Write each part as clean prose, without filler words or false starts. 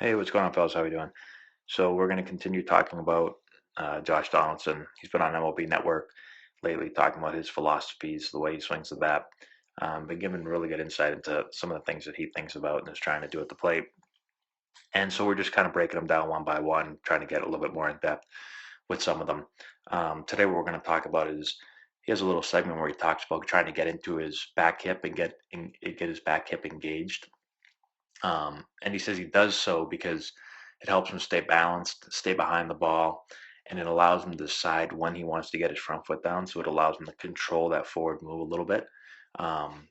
Hey, what's going on, fellas? How are we doing? So we're going to continue talking about Josh Donaldson. He's been on MLB Network lately, talking about his philosophies, the way he swings the bat. Been giving really good insight into some of the things that he thinks about and is trying to do at the plate. And so we're just kind of breaking them down one by one, trying to get a little bit more in depth with some of them. Today, what we're going to talk about is he has a little segment where he talks about trying to get into his back hip and get his back hip engaged. And he says he does so because it helps him stay balanced, stay behind the ball, and it allows him to decide when he wants to get his front foot down. So it allows him to control that forward move a little bit. Um,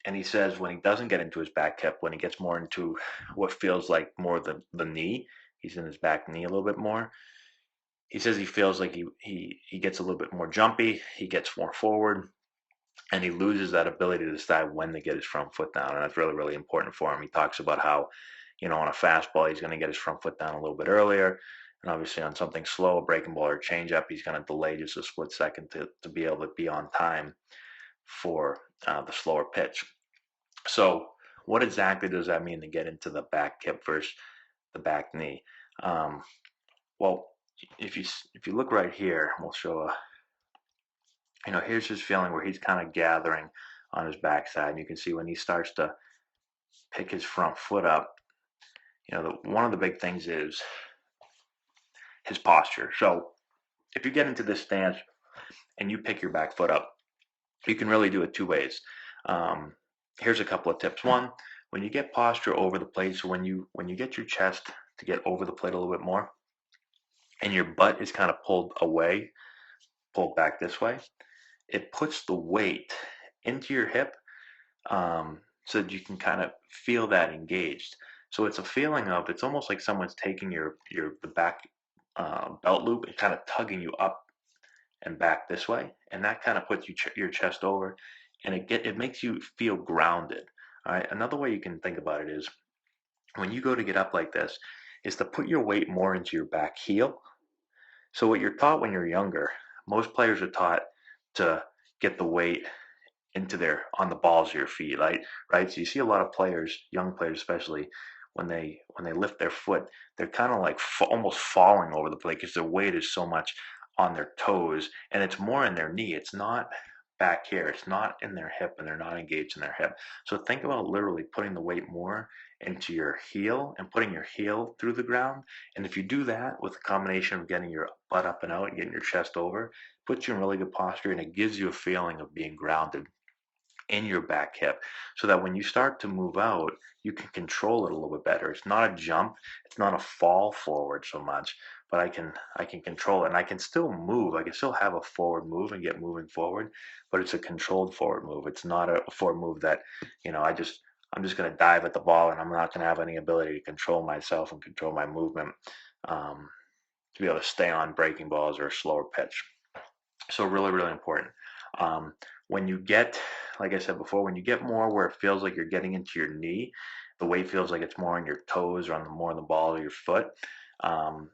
and he says when he doesn't get into his back hip, when he gets more into what feels like more the knee, he's in his back knee a little bit more. He says he feels like he gets a little bit more jumpy, he gets more forward, and he loses that ability to decide when to get his front foot down, and that's really really important for him. He talks about how, on a fastball he's going to get his front foot down a little bit earlier, and obviously on something slow, a breaking ball or a changeup, he's going to delay just a split second to be able to be on time for the slower pitch. So what exactly does that mean to get into the back hip versus the back knee? Um, well, if you look right here, we'll show here's his feeling where he's kind of gathering on his backside. And you can see when he starts to pick his front foot up, one of the big things is his posture. So if you get into this stance and you pick your back foot up, you can really do it two ways. Um, Here's a couple of tips. One, when you get posture over the plate, so when you get your chest to get over the plate a little bit more, and your butt is kind of pulled away, pulled back this way, it puts the weight into your hip, so that you can kind of feel that engaged. So it's a feeling of, it's almost like someone's taking the back belt loop and kind of tugging you up and back this way, and that kind of puts your chest over, and it makes you feel grounded. All right. Another way you can think about it is when you go to get up like this, is to put your weight more into your back heel. So what you're taught when you're younger, most players are taught to get the weight into their on the balls of your feet, right? Right. So you see a lot of players, young players especially, when they lift their foot, they're kind of like almost falling over the plate because their weight is so much on their toes, and it's more in their knee. It's not back here. It's not in their hip, and they're not engaged in their hip. So think about literally putting the weight more into your heel and putting your heel through the ground. And if you do that with a combination of getting your butt up and out and getting your chest over, puts you in really good posture, and it gives you a feeling of being grounded in your back hip, so that when you start to move out, you can control it a little bit better. It's not a jump, it's not a fall forward so much, but I can control it, and I can still move. I can still have a forward move and get moving forward, but it's a controlled forward move. It's not a forward move that, I'm just going to dive at the ball and I'm not going to have any ability to control myself and control my movement, um, to be able to stay on breaking balls or a slower pitch. So really, really important. Um, when you get, like I said before, when you get more where it feels like you're getting into your knee, the weight feels like it's more on your toes or on more on the ball of your foot. Um,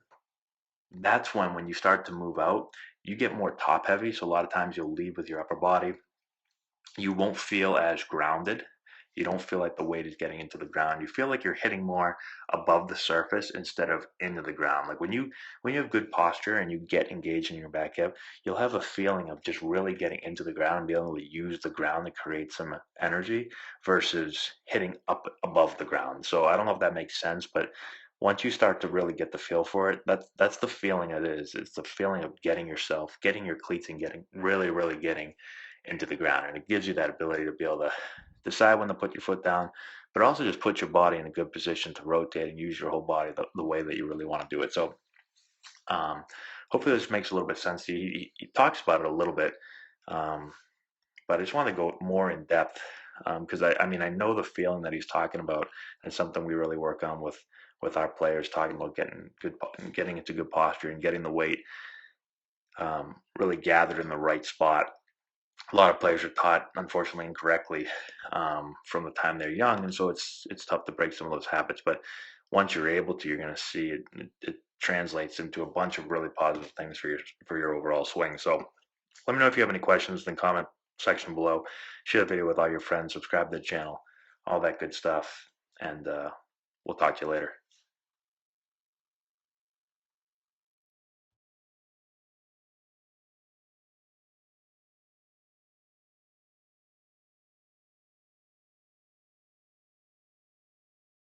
that's when you start to move out, you get more top heavy. So a lot of times you'll lead with your upper body. You won't feel as grounded. You don't feel like the weight is getting into the ground. You feel like you're hitting more above the surface instead of into the ground. Like when you have good posture and you get engaged in your back hip, you'll have a feeling of just really getting into the ground and be able to use the ground to create some energy versus hitting up above the ground. So I don't know if that makes sense, but once you start to really get the feel for it, that's the feeling it is. It's the feeling of getting your cleats and getting really, really getting into the ground. And it gives you that ability to be able to decide when to put your foot down, but also just put your body in a good position to rotate and use your whole body the way that you really want to do it. So um, hopefully this makes a little bit sense to you. He talks about it a little bit, um, but I just want to go more in depth, because I know the feeling that he's talking about is something we really work on with our players, talking about getting into good posture and getting the weight really gathered in the right spot. A lot of players are taught, unfortunately, incorrectly, from the time they're young, and so it's tough to break some of those habits. But once you're able to, you're going to see it translates into a bunch of really positive things for your overall swing. So let me know if you have any questions in the comment section below. Share the video with all your friends. Subscribe to the channel, all that good stuff, and we'll talk to you later.